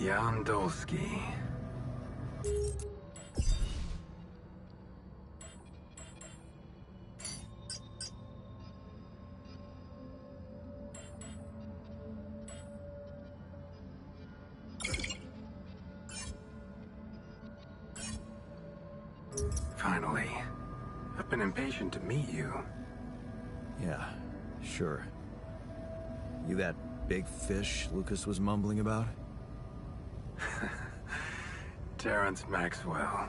Yandolski. Finally. I've been impatient to meet you. Yeah, sure. You that big fish Lucas was mumbling about? Terrence Maxwell.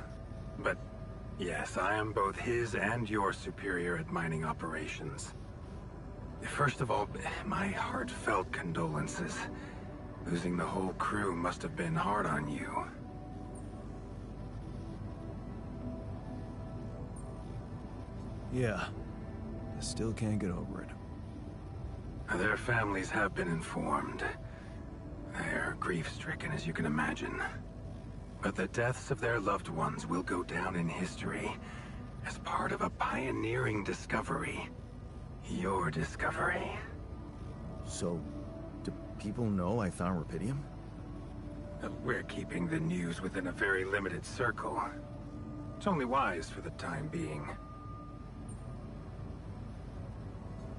But yes, I am both his and your superior at mining operations. First of all, my heartfelt condolences. Losing the whole crew must have been hard on you. Yeah. I still can't get over it. Their families have been informed. They're grief-stricken, as you can imagine. But the deaths of their loved ones will go down in history as part of a pioneering discovery. Your discovery. So, do people know I found rupidium? We're keeping the news within a very limited circle. It's only wise for the time being.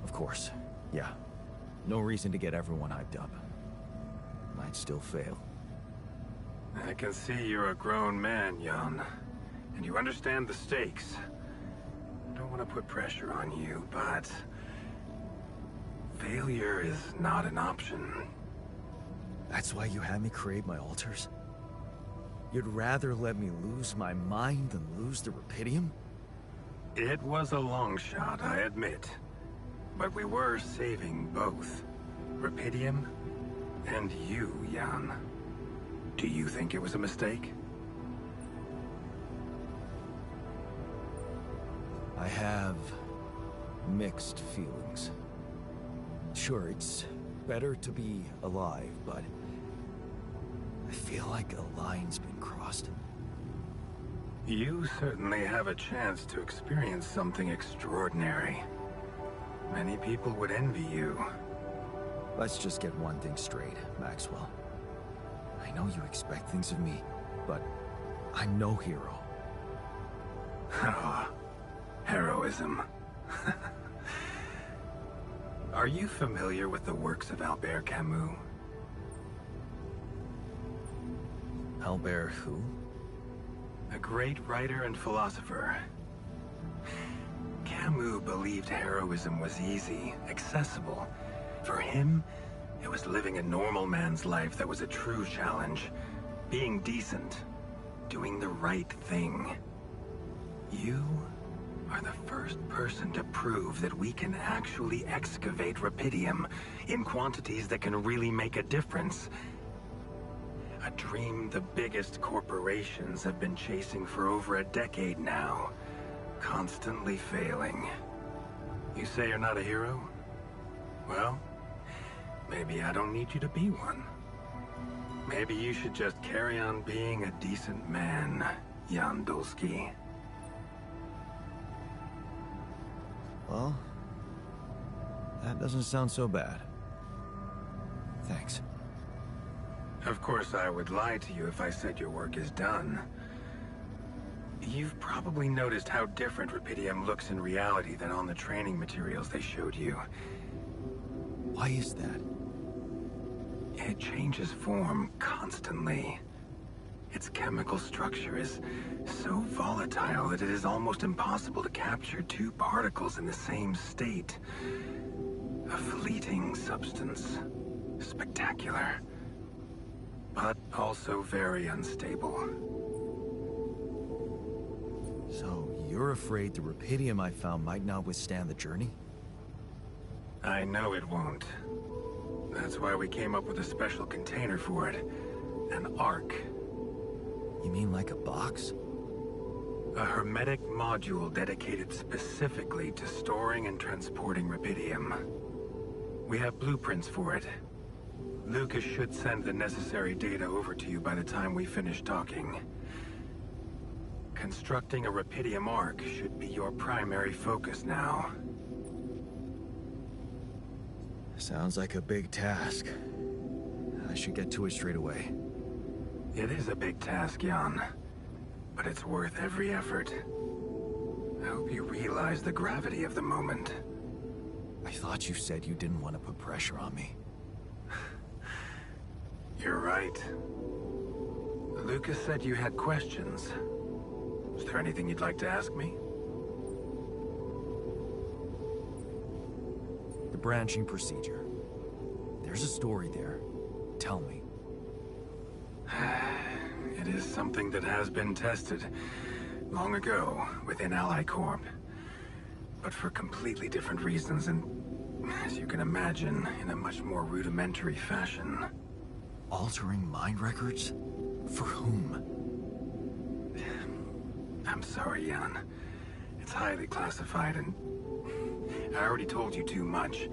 Of course, yeah. No reason to get everyone hyped up. Might still fail. I can see you're a grown man, Jan. And you understand the stakes. I don't want to put pressure on you, but... failure is not an option. That's why you had me create my altars? You'd rather let me lose my mind than lose the rupidium? It was a long shot, I admit. But we were saving both. Rupidium and you, Jan. Do you think it was a mistake? I have mixed feelings. Sure, it's better to be alive, but I feel like a line's been crossed. You certainly have a chance to experience something extraordinary. Many people would envy you. Let's just get one thing straight, Maxwell. I know you expect things of me, but I'm no hero. Ah, heroism. Are you familiar with the works of Albert Camus? Albert who? A great writer and philosopher. Camus believed heroism was easy, accessible. For him, it was living a normal man's life that was a true challenge. Being decent. Doing the right thing. You are the first person to prove that we can actually excavate rupidium in quantities that can really make a difference. A dream the biggest corporations have been chasing for over a decade now. Constantly failing. You say you're not a hero? Well, maybe I don't need you to be one. Maybe you should just carry on being a decent man, Yandolski. Well, that doesn't sound so bad. Thanks. Of course, I would lie to you if I said your work is done. You've probably noticed how different rupidium looks in reality than on the training materials they showed you. Why is that? It changes form constantly. Its chemical structure is so volatile that it is almost impossible to capture two particles in the same state. A fleeting substance. Spectacular. But also very unstable. So, you're afraid the rupidium I found might not withstand the journey? I know it won't. That's why we came up with a special container for it. An ark. You mean like a box? A hermetic module dedicated specifically to storing and transporting rupidium. We have blueprints for it. Lucas should send the necessary data over to you by the time we finish talking. Constructing a rupidium ark should be your primary focus now. Sounds like a big task. I should get to it straight away. It is a big task, Jan, but it's worth every effort. I hope you realize the gravity of the moment. I thought you said you didn't want to put pressure on me. You're right. Lucas said you had questions. Is there anything you'd like to ask me? The branching procedure. There's a story there. Tell me. It is something that has been tested long ago within Ally Corp. But for completely different reasons and, as you can imagine, in a much more rudimentary fashion. Altering mind records? For whom? I'm sorry, Jan. It's highly classified and I already told you too much.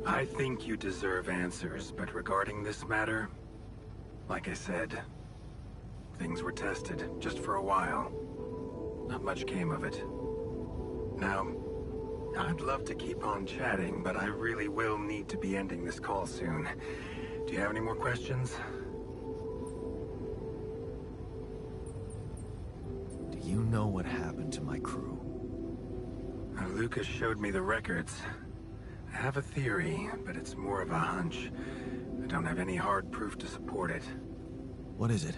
I think you deserve answers, but regarding this matter, like I said, things were tested just for a while. Not much came of it. Now, I'd love to keep on chatting, but I really will need to be ending this call soon. Do you have any more questions? Do you know what happened to my crew? Lucas showed me the records. I have a theory, but it's more of a hunch. I don't have any hard proof to support it. What is it?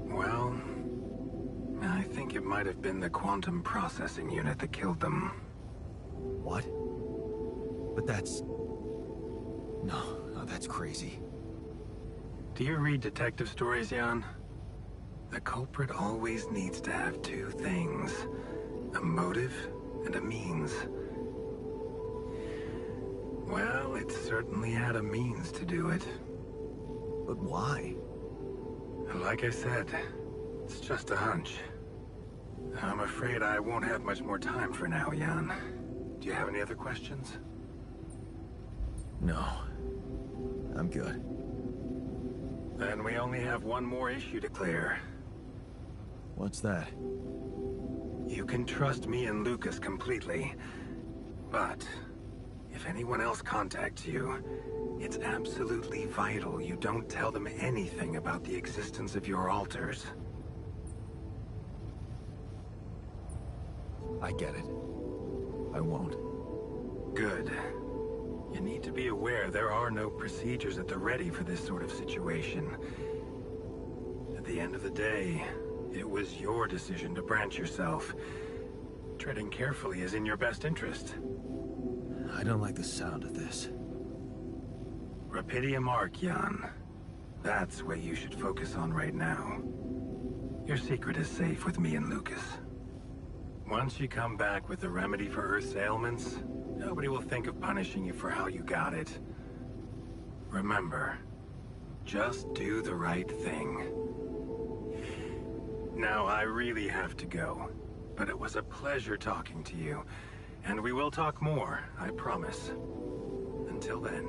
Well, I think it might have been the quantum processing unit that killed them. What? But that's... No, that's crazy. Do you read detective stories, Jan? The culprit always needs to have two things. A motive and a means. Well, it certainly had a means to do it. But why? Like I said, it's just a hunch. I'm afraid I won't have much more time for now, Jan. Do you have any other questions? No. I'm good. Then we only have one more issue to clear. What's that? You can trust me and Lucas completely. But if anyone else contacts you, it's absolutely vital you don't tell them anything about the existence of your alters. I get it. I won't. Good. You need to be aware there are no procedures at the ready for this sort of situation. At the end of the day, it was your decision to branch yourself. Treading carefully is in your best interest. I don't like the sound of this. Rapidium Arc, Jan. That's what you should focus on right now. Your secret is safe with me and Lucas. Once you come back with the remedy for Earth's ailments, nobody will think of punishing you for how you got it. Remember, just do the right thing. Now, I really have to go, but it was a pleasure talking to you, and we will talk more, I promise. Until then.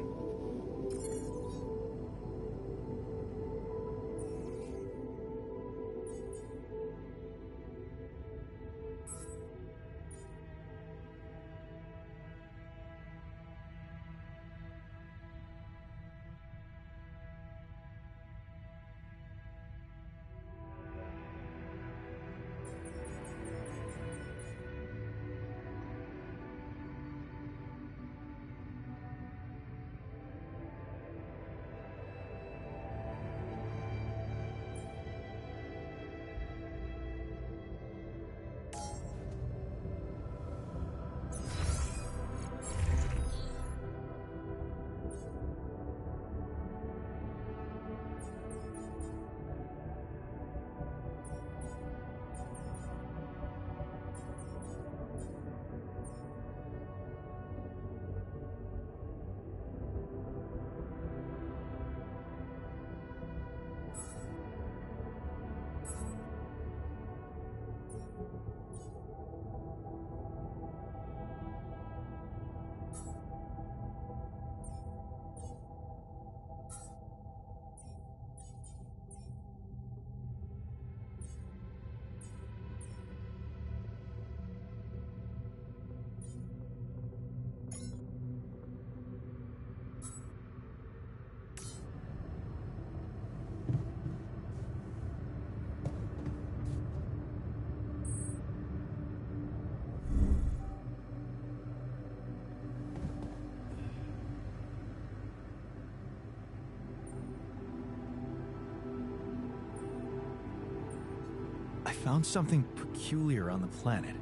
found something peculiar on the planet.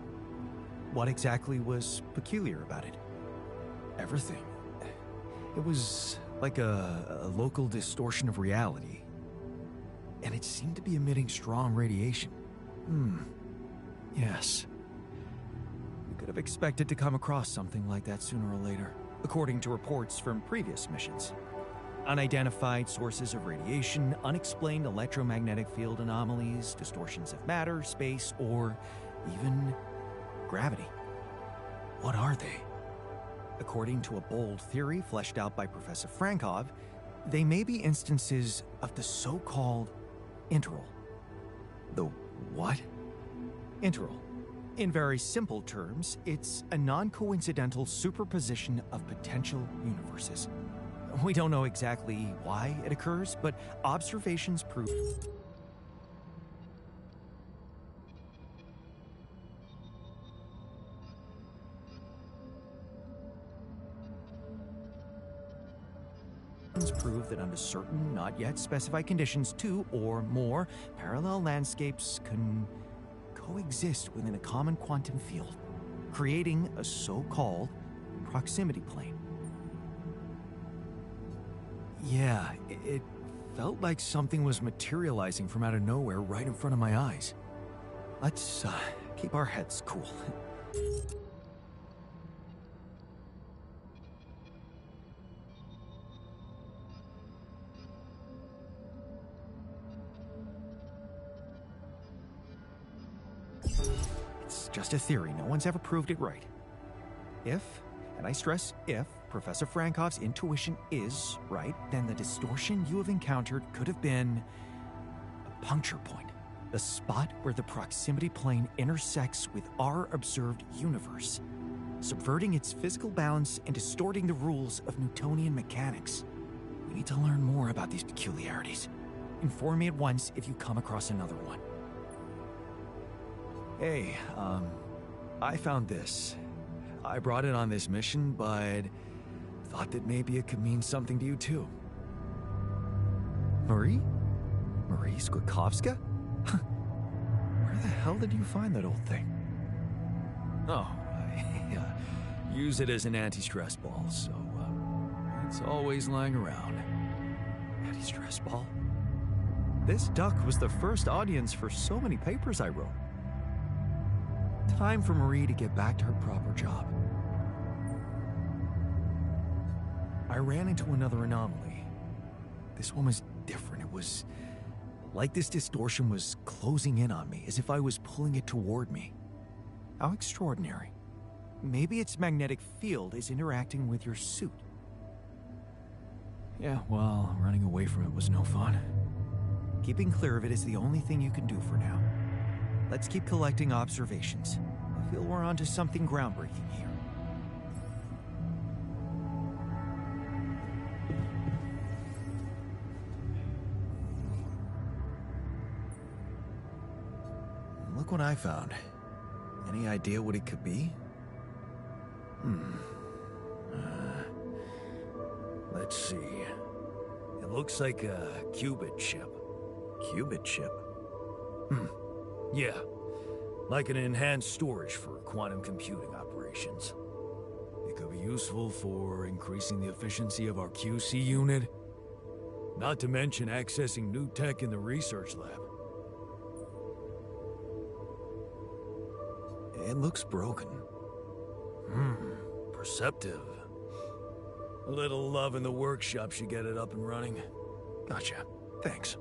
What exactly was peculiar about it? Everything. It was like a local distortion of reality. And it seemed to be emitting strong radiation. Yes. We could have expected to come across something like that sooner or later, according to reports from previous missions. Unidentified sources of radiation, unexplained electromagnetic field anomalies, distortions of matter, space, or even gravity. What are they? According to a bold theory fleshed out by Professor Frankov, they may be instances of the so-called interval. The what? Interval. In very simple terms, it's a non-coincidental superposition of potential universes. We don't know exactly why it occurs, but observations prove that under certain, not yet specified conditions, two or more parallel landscapes can coexist within a common quantum field, creating a so-called proximity plane. Yeah, it felt like something was materializing from out of nowhere right in front of my eyes. Let's keep our heads cool. It's just a theory. No one's ever proved it right. If, and I stress if, Professor Frankov's intuition is right, then the distortion you have encountered could have been a puncture point, the spot where the proximity plane intersects with our observed universe, subverting its physical balance and distorting the rules of Newtonian mechanics. We need to learn more about these peculiarities. Inform me at once if you come across another one. Hey, I found this. I brought it on this mission, but thought that maybe it could mean something to you too. Marie? Marie Skwakovska? Where the hell did you find that old thing? Oh, I use it as an anti-stress ball, so it's always lying around. Anti-stress ball? This duck was the first audience for so many papers I wrote. Time for Marie to get back to her proper job. I ran into another anomaly. This one was different. It was like this distortion was closing in on me, as if I was pulling it toward me. How extraordinary. Maybe its magnetic field is interacting with your suit. Yeah, well, running away from it was no fun. Keeping clear of it is the only thing you can do for now. Let's keep collecting observations. I feel we're onto something groundbreaking here. Look what I found. Any idea what it could be? Let's see. It looks like a qubit chip. Qubit chip? Yeah. Like an enhanced storage for quantum computing operations. It could be useful for increasing the efficiency of our QC unit. Not to mention accessing new tech in the research lab. It looks broken. Perceptive. A little love in the workshop should get it up and running. Gotcha. Thanks.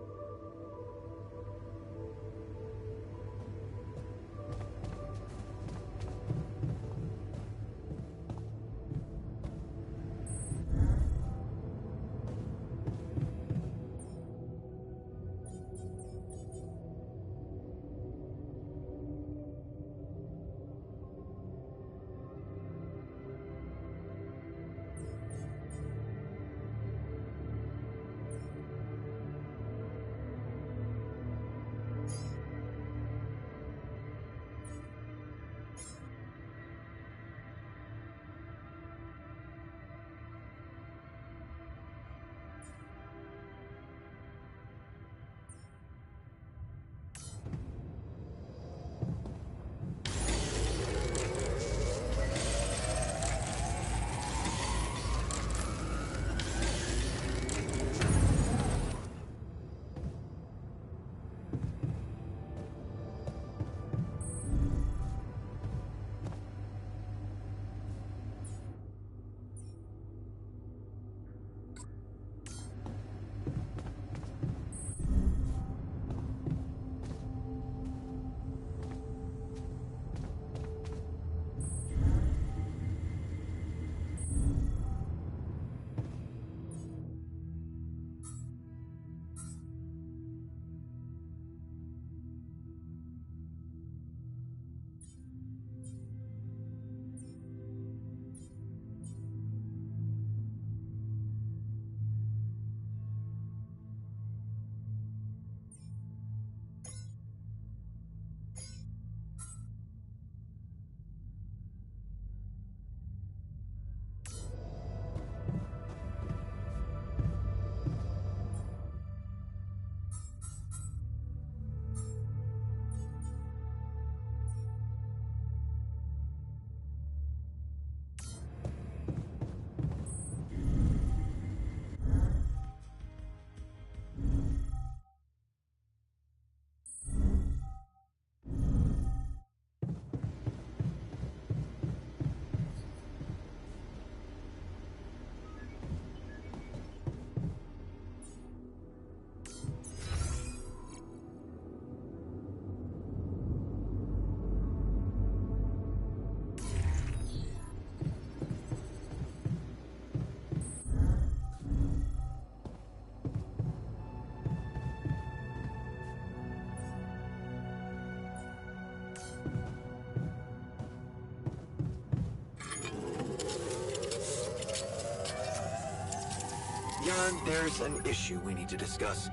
done, there's an issue we need to discuss.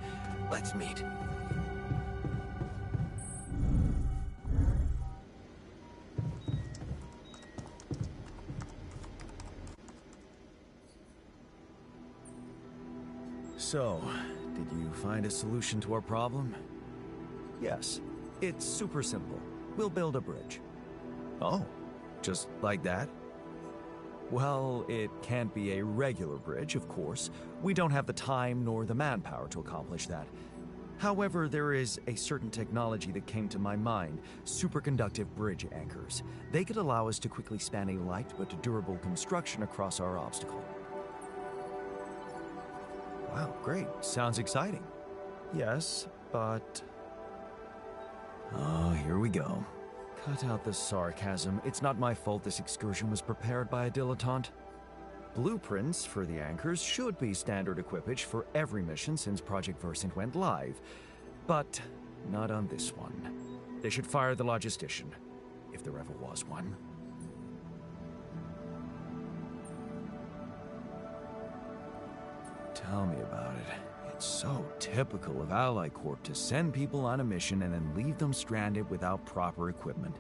Let's meet. So, did you find a solution to our problem? Yes. It's super simple. We'll build a bridge. Oh, just like that? Well, it can't be a regular bridge, of course. We don't have the time nor the manpower to accomplish that. However, there is a certain technology that came to my mind, superconductive bridge anchors. They could allow us to quickly span a light but durable construction across our obstacle. Wow, great. Sounds exciting. Yes, but... Oh, here we go. Cut out the sarcasm. It's not my fault this excursion was prepared by a dilettante. Blueprints for the anchors should be standard equipage for every mission since Project Versant went live, but not on this one. They should fire the logistician, if there ever was one. Tell me about it. It's so typical of Ally Corp to send people on a mission and then leave them stranded without proper equipment.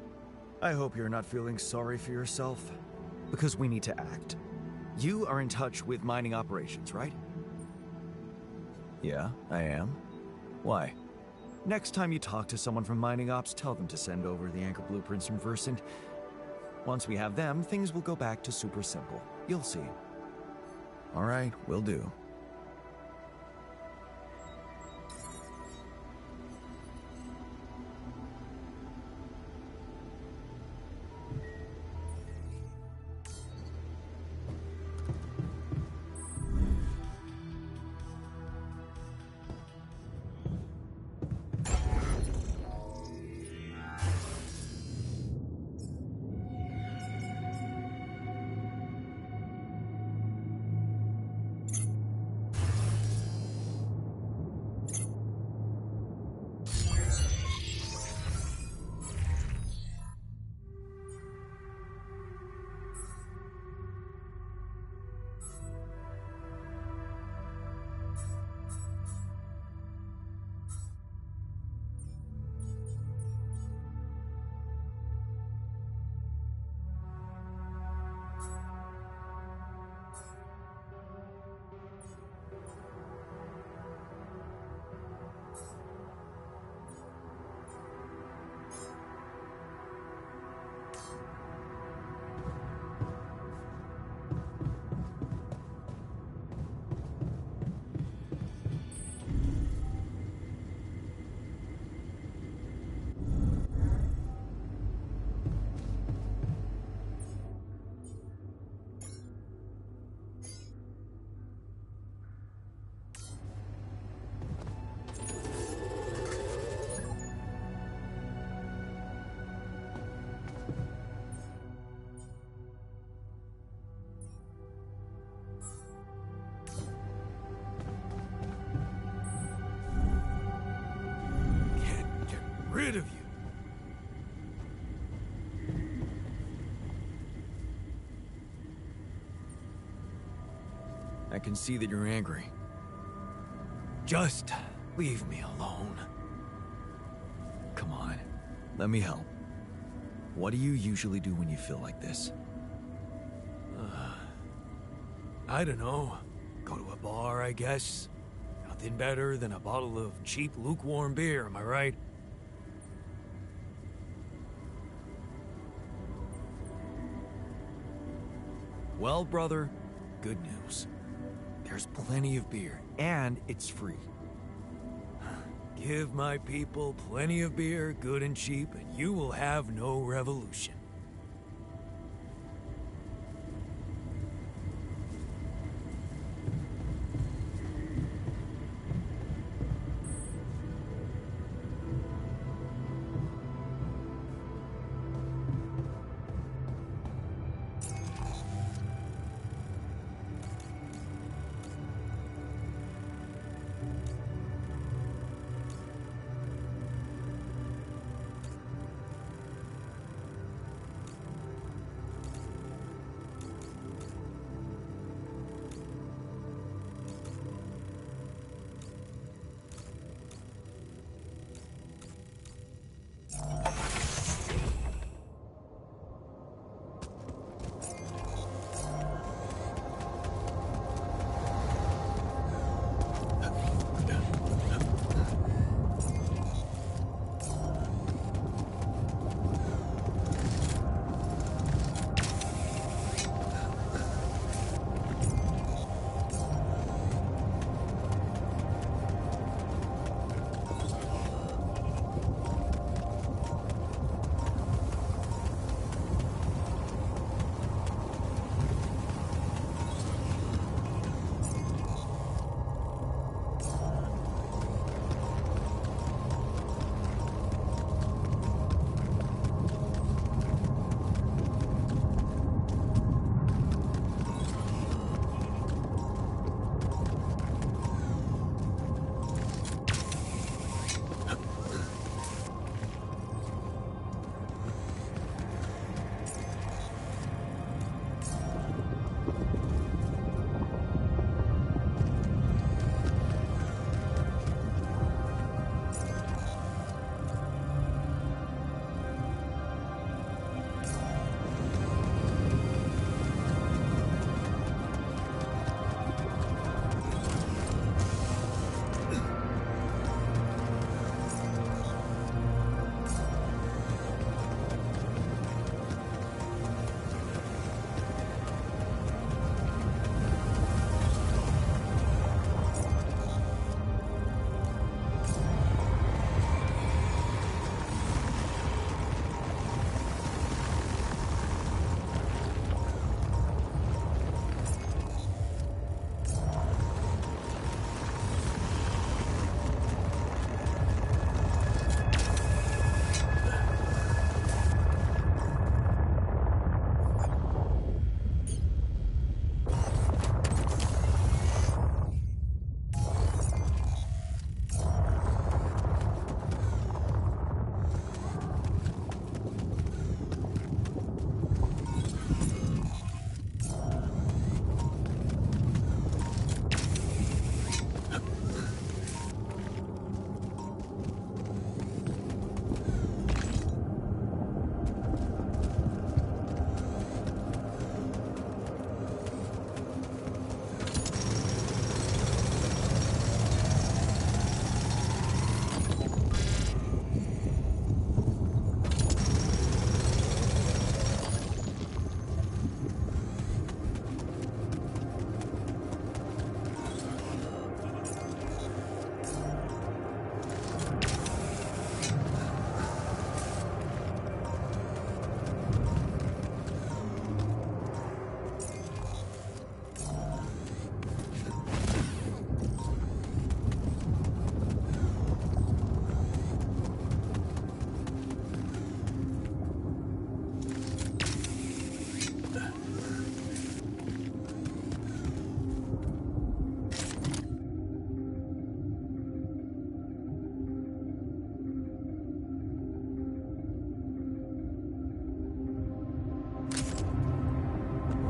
I hope you're not feeling sorry for yourself, because we need to act. You are in touch with mining operations, right? Yeah, I am. Why? Next time you talk to someone from mining ops, tell them to send over the anchor blueprints from Versant. Once we have them, things will go back to super simple. You'll see. All right, will do. Rid of you. I can see that you're angry. Just leave me alone. Come on, let me help. What do you usually do when you feel like this? I don't know. Go to a bar, I guess. Nothing better than a bottle of cheap, lukewarm beer, am I right? Well, brother, good news. There's plenty of beer, and it's free. Give my people plenty of beer, good and cheap, and you will have no revolution.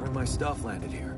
of my stuff landed here.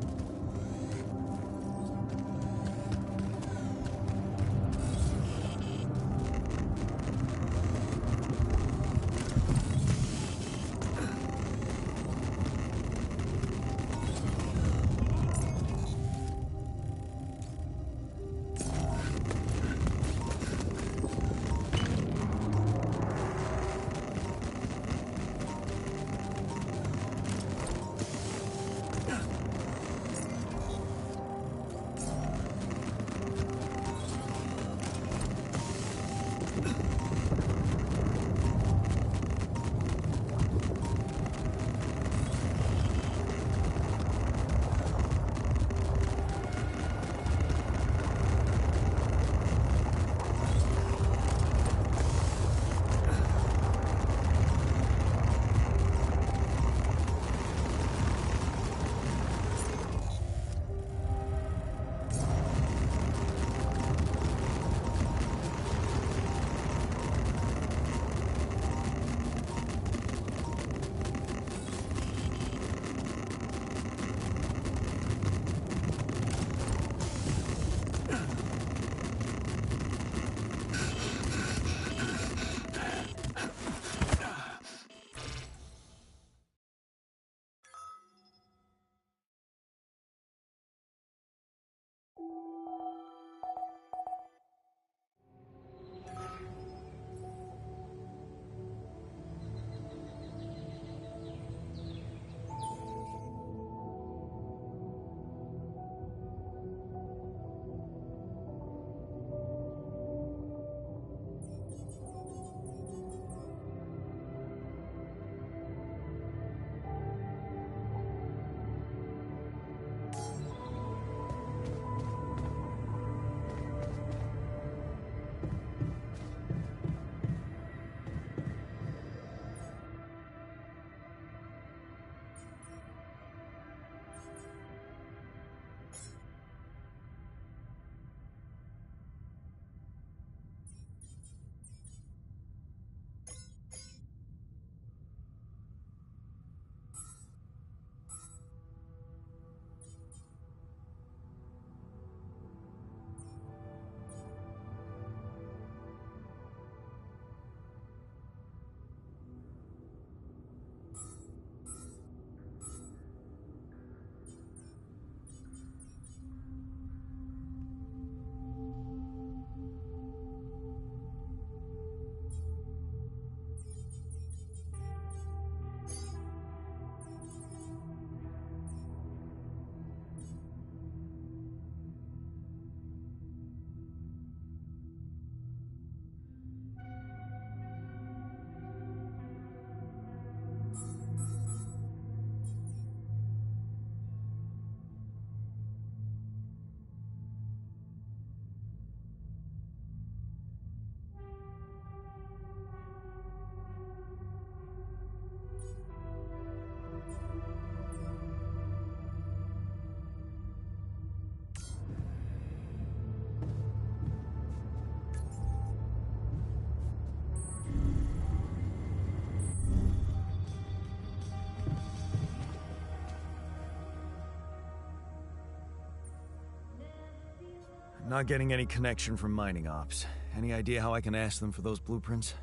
Not getting any connection from mining ops. Any idea how I can ask them for those blueprints?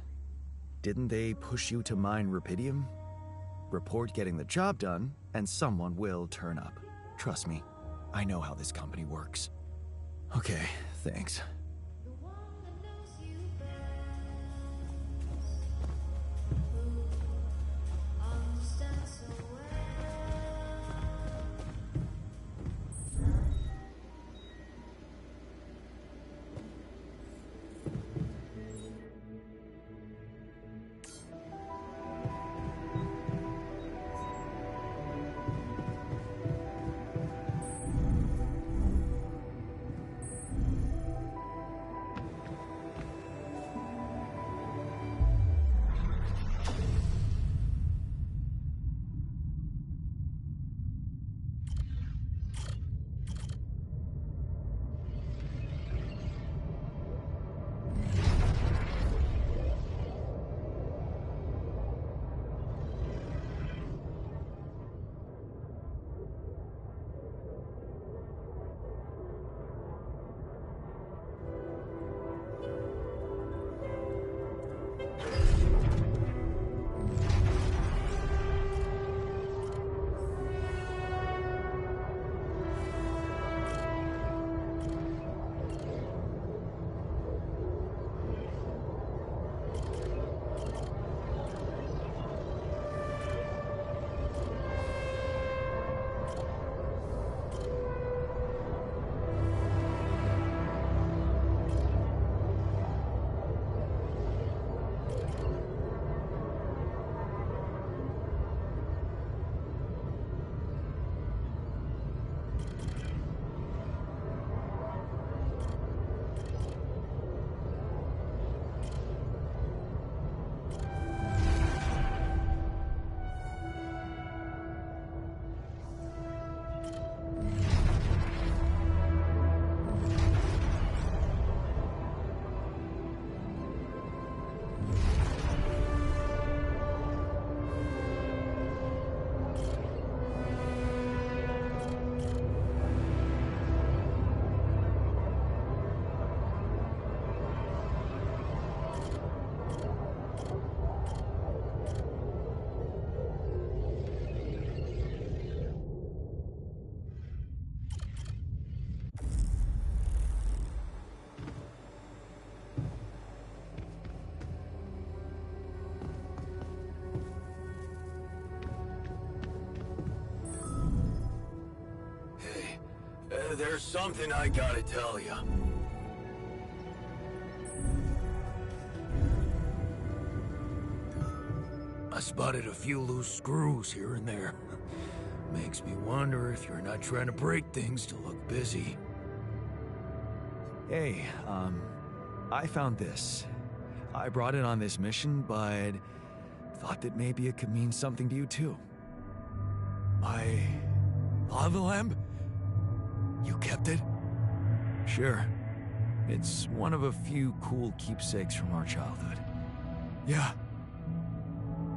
Didn't they push you to mine rupidium? Report getting the job done, and someone will turn up. Trust me, I know how this company works. Okay, thanks. There's something I gotta tell you. I spotted a few loose screws here and there. Makes me wonder if you're not trying to break things to look busy. Hey, I found this. I brought it on this mission, but thought that maybe it could mean something to you too. My lava lamp? You kept it? Sure. It's one of a few cool keepsakes from our childhood. Yeah.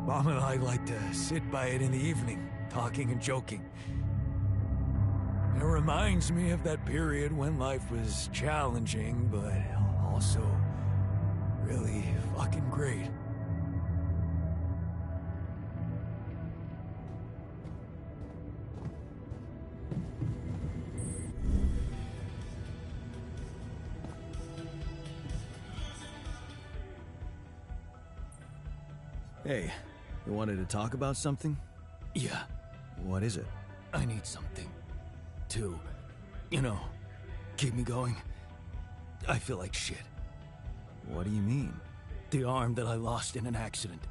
Mom and I like to sit by it in the evening, talking and joking. It reminds me of that period when life was challenging, but also really fucking great. Hey, you wanted to talk about something? Yeah. What is it? I need something to, keep me going. I feel like shit. What do you mean? The arm that I lost in an accident.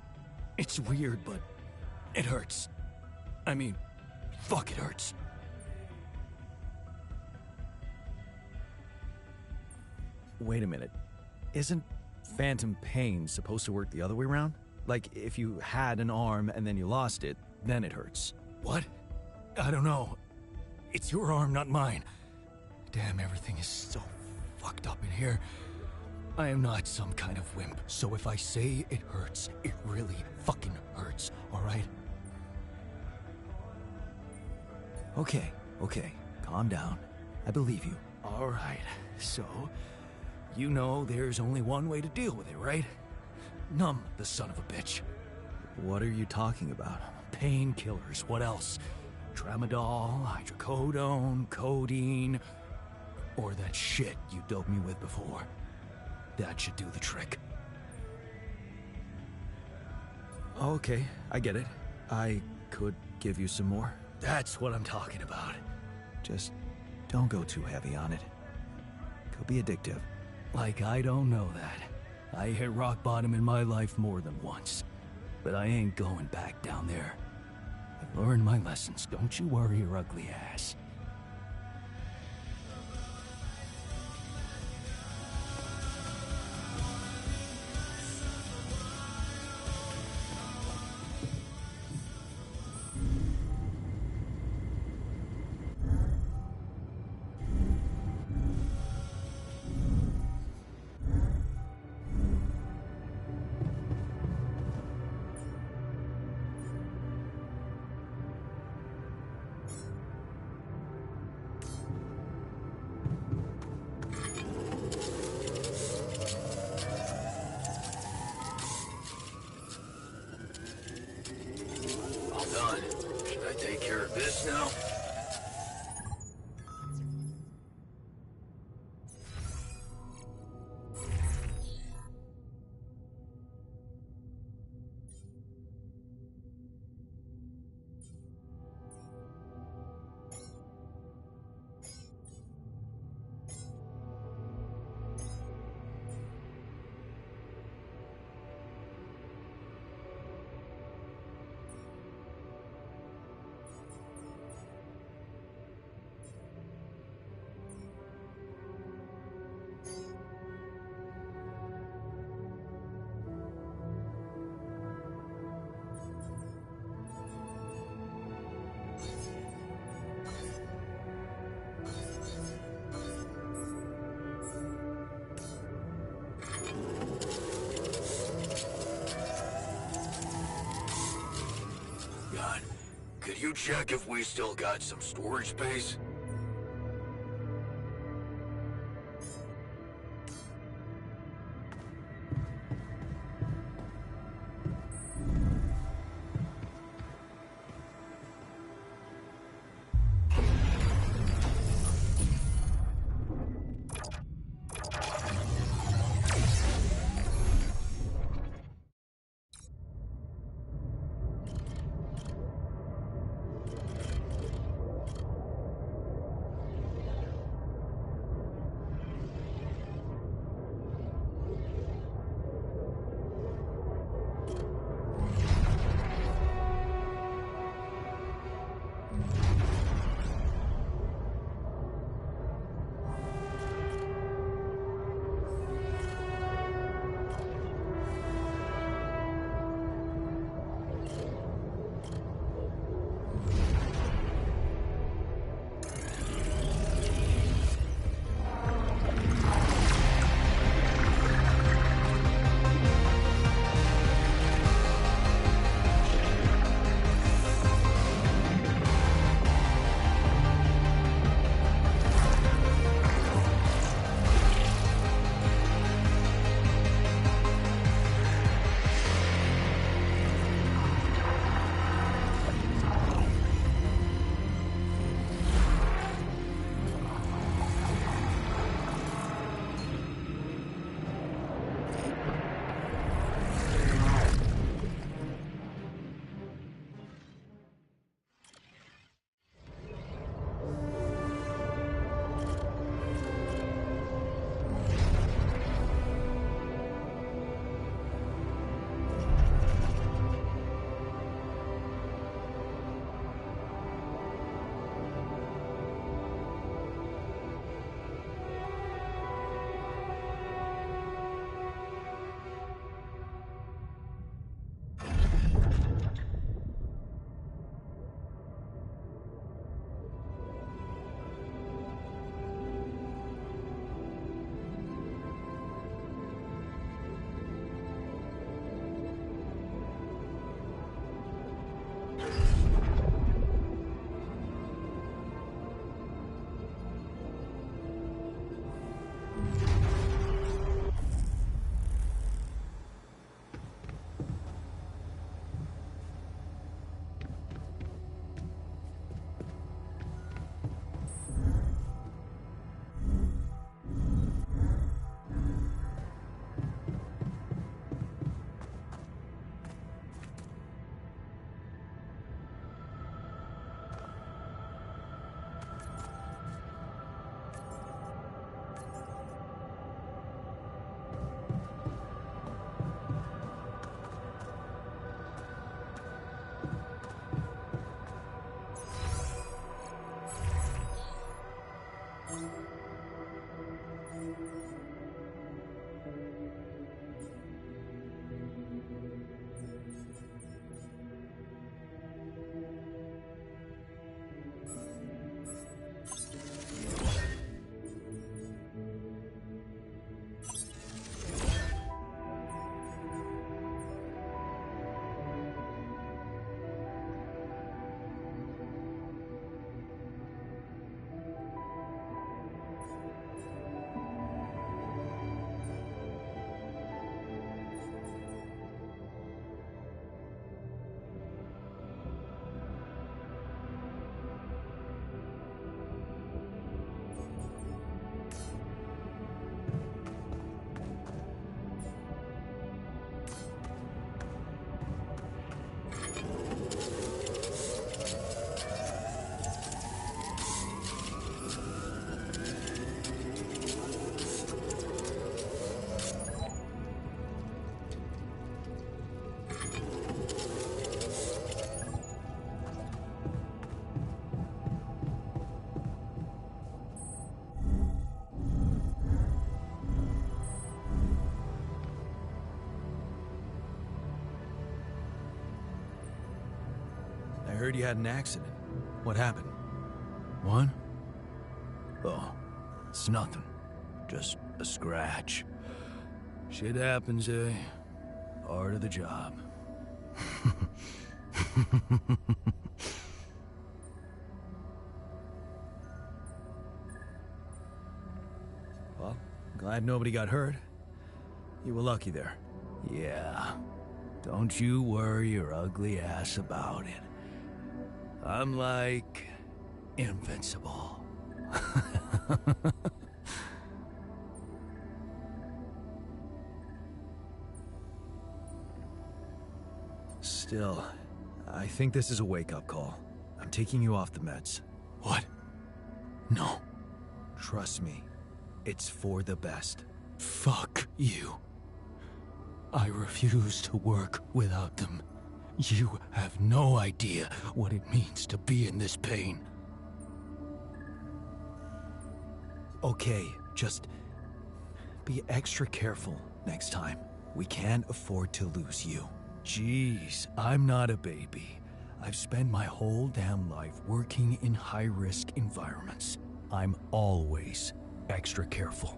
It's weird, but it hurts. I mean, fuck, it hurts. Wait a minute. Isn't phantom pain supposed to work the other way around? Like, if you had an arm and then you lost it, then it hurts. What? I don't know. It's your arm, not mine. Damn, everything is so fucked up in here. I am not some kind of wimp, so if I say it hurts, it really fucking hurts, alright? Okay, calm down. I believe you. Alright, so, you know there's only one way to deal with it, right? Numb the son of a bitch. What are you talking about? Painkillers, what else? Tramadol, hydrocodone, codeine, or that shit you doped me with before. That should do the trick. Okay, I get it. I could give you some more. That's what I'm talking about. Just don't go too heavy on it. Could be addictive. Like I don't know that. I hit rock bottom in my life more than once. But I ain't going back down there. I've learned my lessons, don't you worry your ugly ass. Now? Could you check if we still got some storage space? heard you had an accident. What happened? What? Oh, it's nothing. Just a scratch. Shit happens, eh? Part of the job. Well, glad nobody got hurt. You were lucky there. Yeah. Don't you worry your ugly ass about it. I'm like... invincible. Still, I think this is a wake-up call. I'm taking you off the meds. What? No. Trust me, it's for the best. Fuck you. I refuse to work without them. You have no idea what it means to be in this pain. Okay, just be extra careful next time. We can't afford to lose you. Jeez, I'm not a baby. I've spent my whole damn life working in high-risk environments. I'm always extra careful.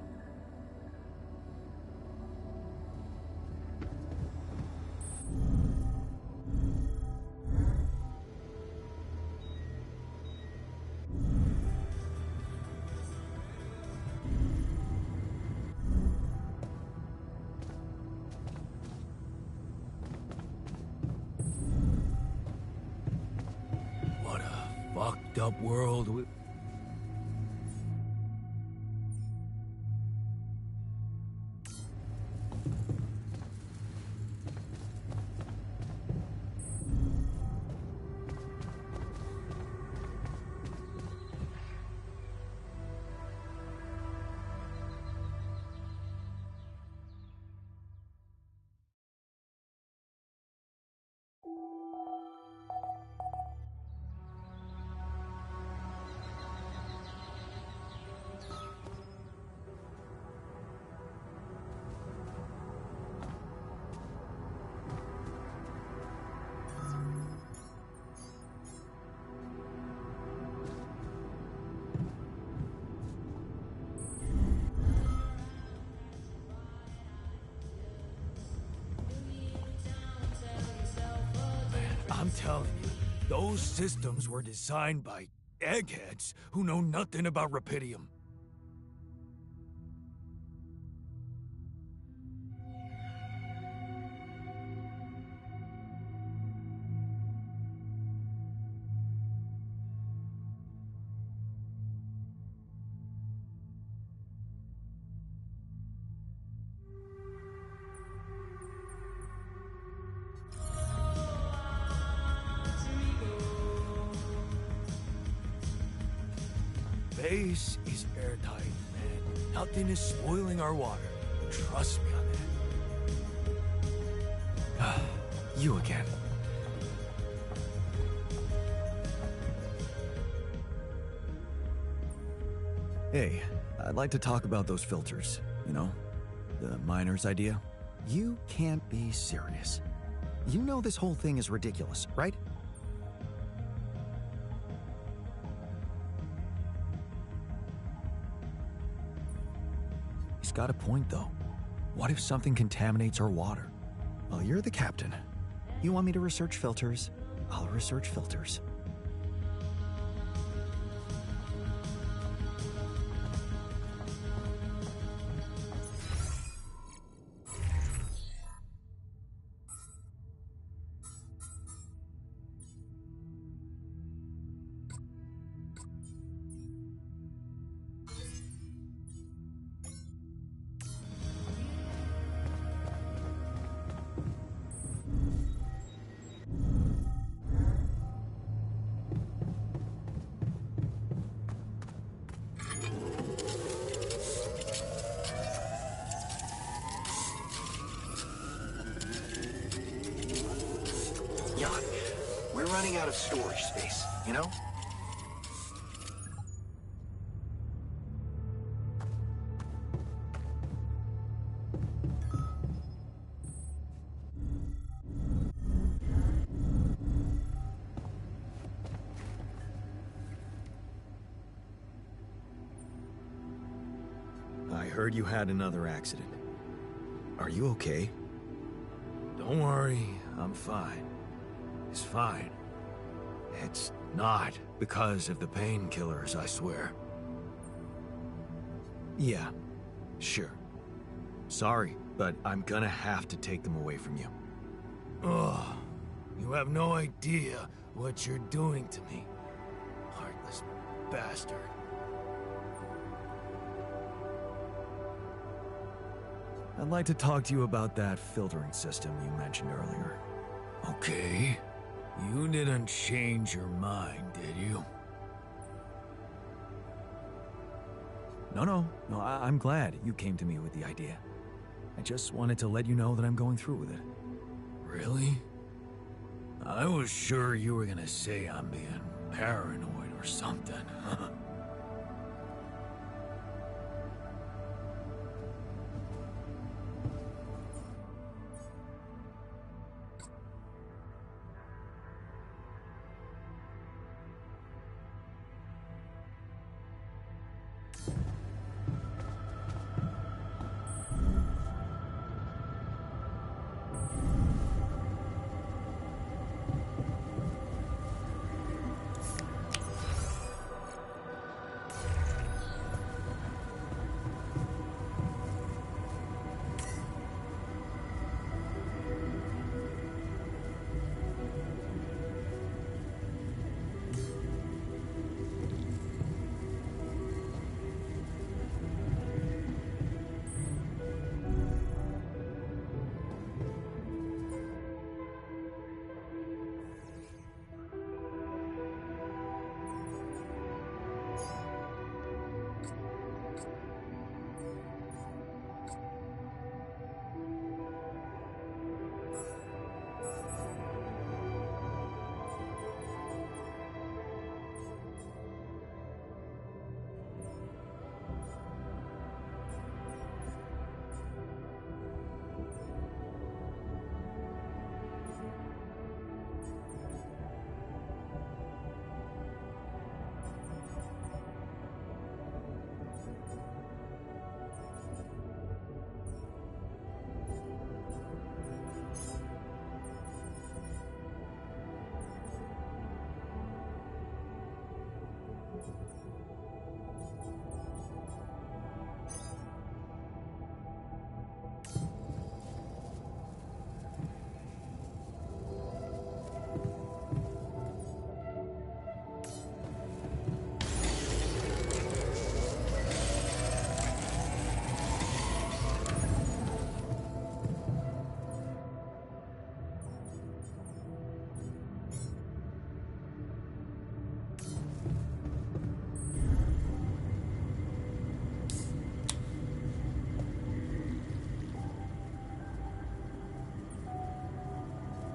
What a fucked up world we... I'm telling you, those systems were designed by eggheads who know nothing about Rapidium. Base is airtight, man. Nothing is spoiling our water. Trust me on that. You again. Hey, I'd like to talk about those filters, you know? The miner's idea. You can't be serious. You know this whole thing is ridiculous, right? He's got a point, though. What if something contaminates our water? Well, you're the captain. You want me to research filters? I'll research filters. We're running out of storage space, you know? heard you had another accident. Are you okay? Don't worry, I'm fine. It's fine. It's not because of the painkillers, I swear. Yeah, sure. Sorry, but I'm gonna have to take them away from you. Ugh, you have no idea what you're doing to me. Heartless bastard. I'd like to talk to you about that filtering system you mentioned earlier. Okay. You didn't change your mind, did you? No, I'm glad you came to me with the idea. I just wanted to let you know that I'm going through with it. Really? I was sure you were gonna say I'm being paranoid or something.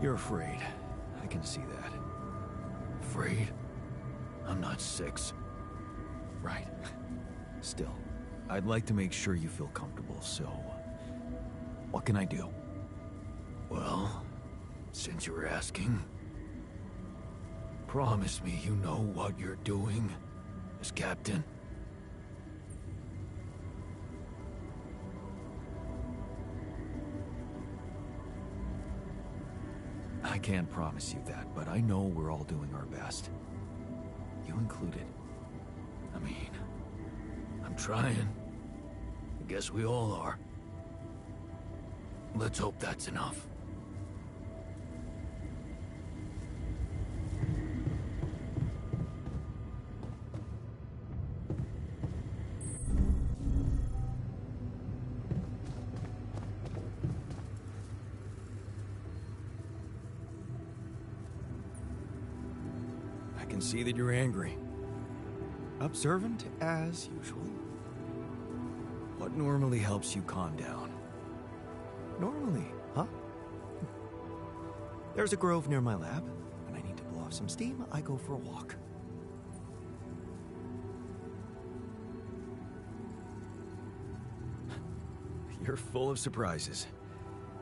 You're afraid. I can see that. Afraid? I'm not 6. Right. Still, I'd like to make sure you feel comfortable, so... what can I do? Well, since you're asking, promise me you know what you're doing as captain. I can't promise you that, but I know we're all doing our best. You included. I mean, I'm trying. I guess we all are. Let's hope that's enough. I can see that you're angry. Observant as usual. What normally helps you calm down? Normally, huh? There's a grove near my lab. When I need to blow off some steam, I go for a walk. You're full of surprises.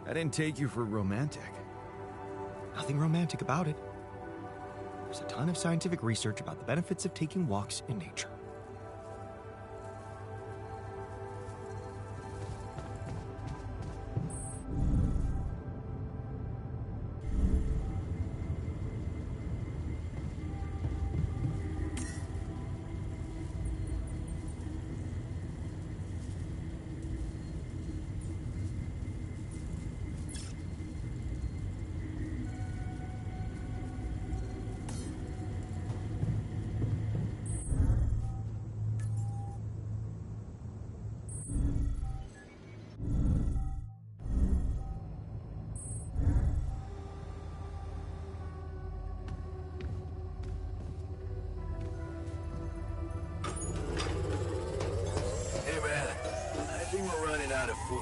I didn't take you for romantic. Nothing romantic about it. There's a ton of scientific research about the benefits of taking walks in nature. out of food.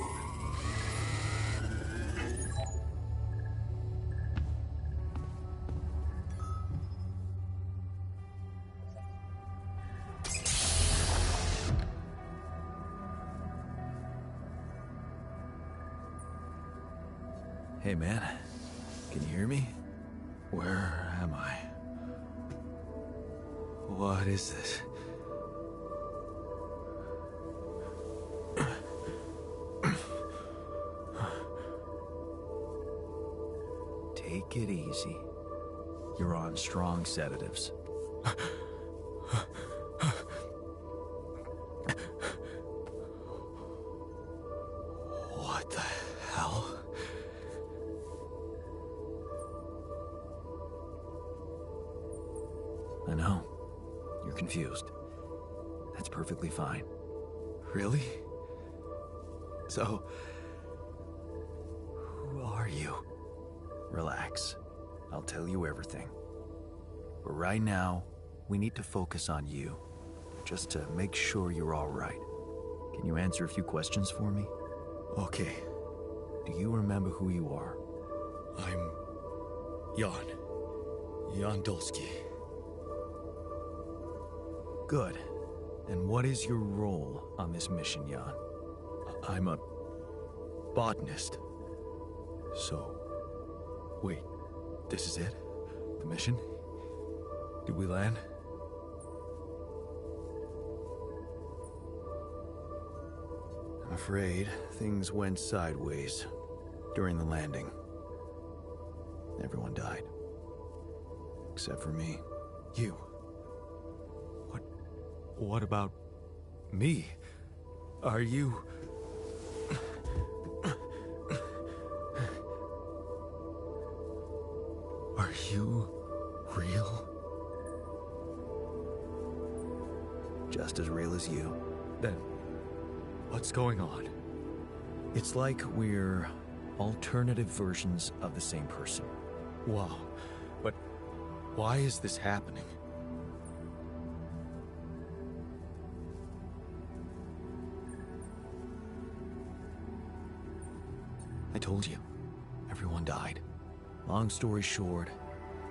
Hey, man. Can you hear me? Where am I? What is this? Take it easy. You're on strong sedatives. What the hell? I know. You're confused. That's perfectly fine. Really? So, who are you? Relax. I'll tell you everything. But right now, we need to focus on you. Just to make sure you're all right. Can you answer a few questions for me? Okay. Do you remember who you are? I'm Jan Dulski. Good. And what is your role on this mission, Jan? I'm a botanist. So, wait, this is it? The mission? Did we land? I'm afraid things went sideways during the landing. Everyone died. Except for me. You. What about me? Are you... Are you real? Just as real as you. Then, what's going on? It's like we're alternative versions of the same person. Wow, but why is this happening? I told you, everyone died. Long story short,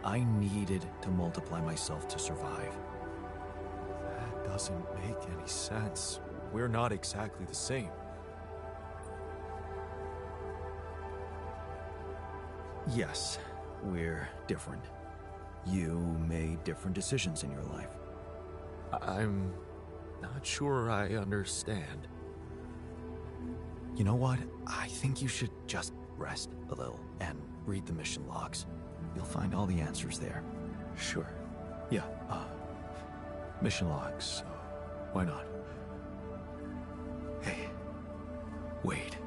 I needed to multiply myself to survive. That doesn't make any sense. We're not exactly the same. Yes, we're different. You made different decisions in your life. I'm not sure I understand. You know what? I think you should just rest a little and read the mission logs. You'll find all the answers there. Sure. Yeah, mission logs. Why not? Hey, wait.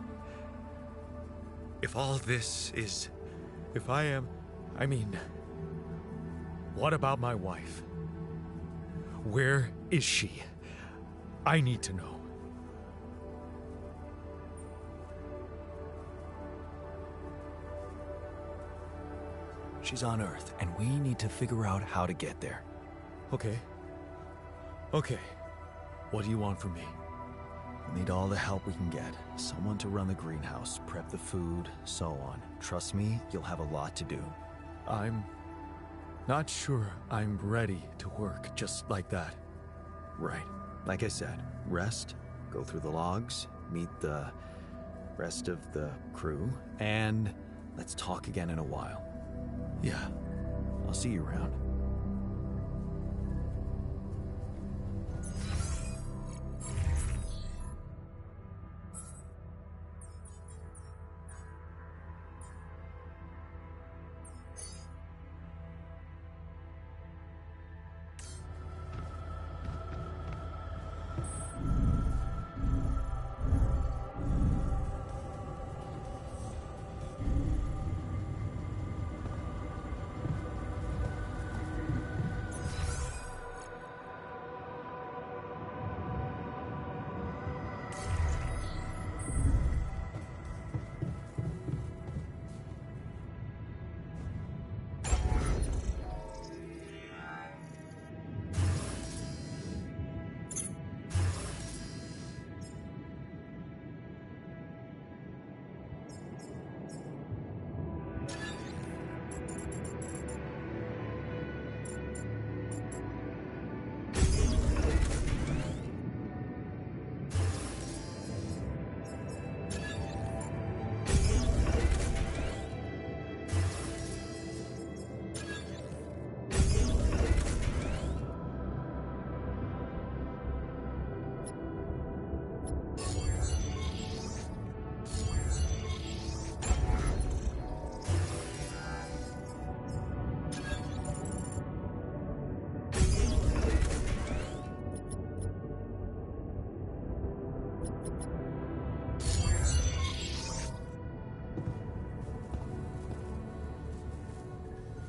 If all this is... If I am... I mean... What about my wife? Where is she? I need to know. She's on Earth, and we need to figure out how to get there. Okay. Okay. What do you want from me? We'll need all the help we can get. Someone to run the greenhouse, prep the food, so on. Trust me, you'll have a lot to do. I'm not sure I'm ready to work just like that. Right. Like I said, rest, go through the logs, meet the rest of the crew, and let's talk again in a while. Yeah. I'll see you around.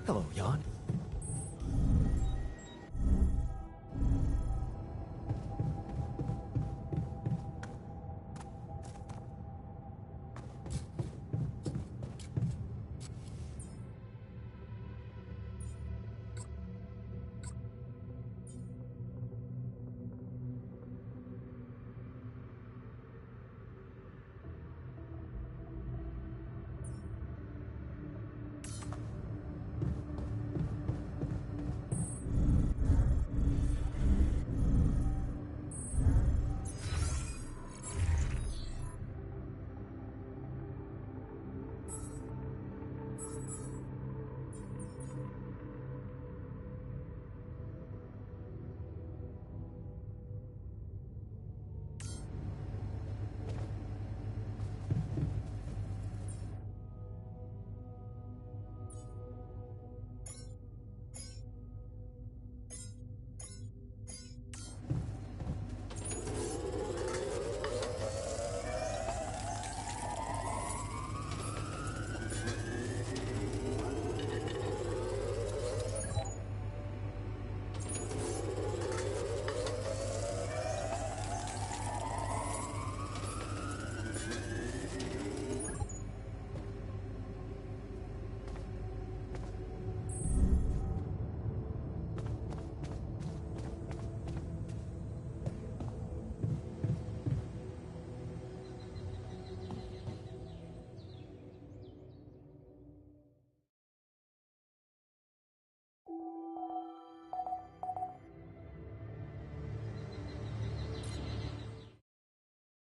Hello, Jan.